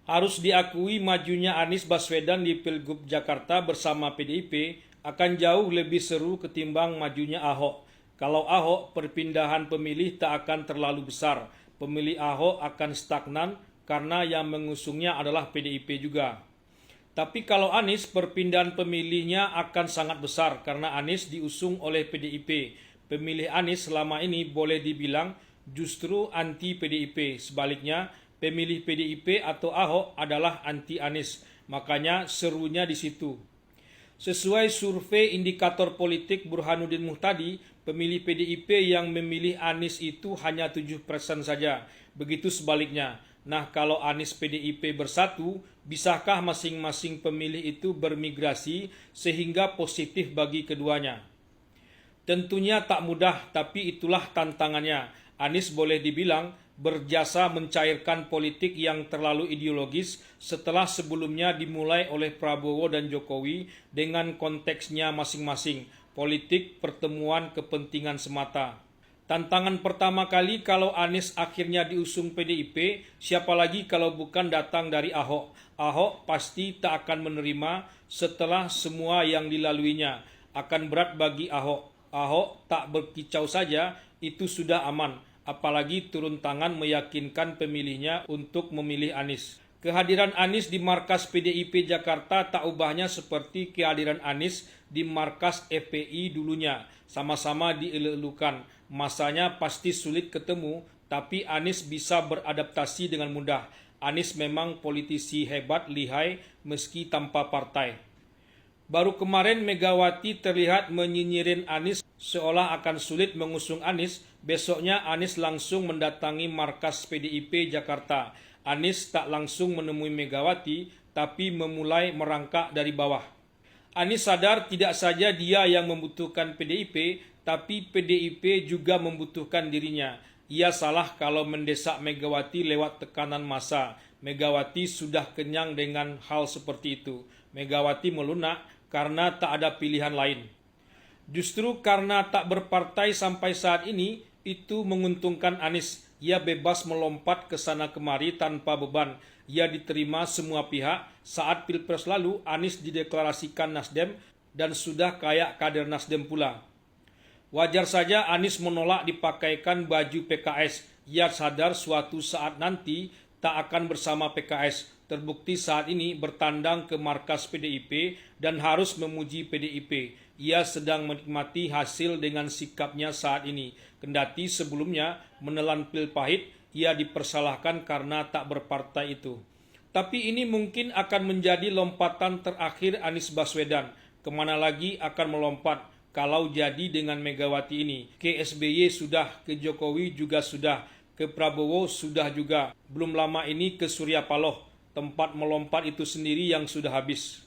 Harus diakui majunya Anies Baswedan di Pilgub Jakarta bersama PDIP akan jauh lebih seru ketimbang majunya Ahok. Kalau Ahok, perpindahan pemilih tak akan terlalu besar. Pemilih Ahok akan stagnan karena yang mengusungnya adalah PDIP juga. Tapi kalau Anies, perpindahan pemilihnya akan sangat besar karena Anies diusung oleh PDIP. Pemilih Anies selama ini boleh dibilang justru anti PDIP. Sebaliknya, pemilih PDIP atau Ahok adalah anti Anies. Makanya serunya di situ. Sesuai survei indikator politik Burhanuddin Muhtadi, pemilih PDIP yang memilih Anies itu hanya 7% saja. Begitu sebaliknya. Nah, kalau Anies PDIP bersatu, bisakah masing-masing pemilih itu bermigrasi sehingga positif bagi keduanya? Tentunya tak mudah, tapi itulah tantangannya. Anies boleh dibilang berjasa mencairkan politik yang terlalu ideologis setelah sebelumnya dimulai oleh Prabowo dan Jokowi dengan konteksnya masing-masing, politik pertemuan kepentingan semata. Tantangan pertama kali kalau Anies akhirnya diusung PDIP, siapa lagi kalau bukan datang dari Ahok. Ahok pasti tak akan menerima setelah semua yang dilaluinya. Akan berat bagi Ahok. Ahok tak berkicau saja, itu sudah aman. Apalagi turun tangan meyakinkan pemilihnya untuk memilih Anies. Kehadiran Anies di markas PDIP Jakarta tak ubahnya seperti kehadiran Anies di markas FPI dulunya. Sama-sama dielulukan. Masanya pasti sulit ketemu, tapi Anies bisa beradaptasi dengan mudah. Anies memang politisi hebat, lihai, meski tanpa partai. Baru kemarin Megawati terlihat menyinyirin Anies seolah akan sulit mengusung Anies. Besoknya Anies langsung mendatangi markas PDIP Jakarta. Anies tak langsung menemui Megawati, tapi memulai merangkak dari bawah. Anies sadar tidak saja dia yang membutuhkan PDIP, tapi PDIP juga membutuhkan dirinya. Ia salah kalau mendesak Megawati lewat tekanan massa. Megawati sudah kenyang dengan hal seperti itu. Megawati melunak karena tak ada pilihan lain. Justru karena tak berpartai sampai saat ini, itu menguntungkan Anies. Ia bebas melompat ke sana kemari tanpa beban. Ia diterima semua pihak. Saat Pilpres lalu, Anies dideklarasikan Nasdem dan sudah kayak kader Nasdem pula. Wajar saja Anies menolak dipakaikan baju PKS. Ia sadar suatu saat nanti tak akan bersama PKS. Terbukti saat ini bertandang ke markas PDIP dan harus memuji PDIP. Ia sedang menikmati hasil dengan sikapnya saat ini. Kendati sebelumnya menelan pil pahit, ia dipersalahkan karena tak berpartai itu. Tapi ini mungkin akan menjadi lompatan terakhir Anies Baswedan. Kemana lagi akan melompat kalau jadi dengan Megawati ini? Ke SBY sudah, ke Jokowi juga sudah, ke Prabowo sudah juga. Belum lama ini ke Surya Paloh. Tempat melompat itu sendiri yang sudah habis.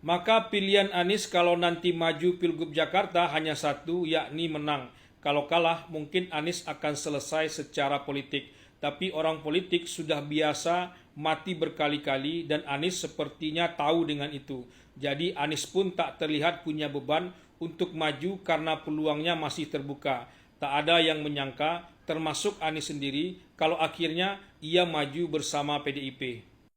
Maka pilihan Anies kalau nanti maju Pilgub Jakarta hanya satu, yakni menang. Kalau kalah, mungkin Anies akan selesai secara politik. Tapi orang politik sudah biasa mati berkali-kali dan Anies sepertinya tahu dengan itu. Jadi Anies pun tak terlihat punya beban untuk maju karena peluangnya masih terbuka. Tak ada yang menyangka, termasuk Anies sendiri, kalau akhirnya ia maju bersama PDIP.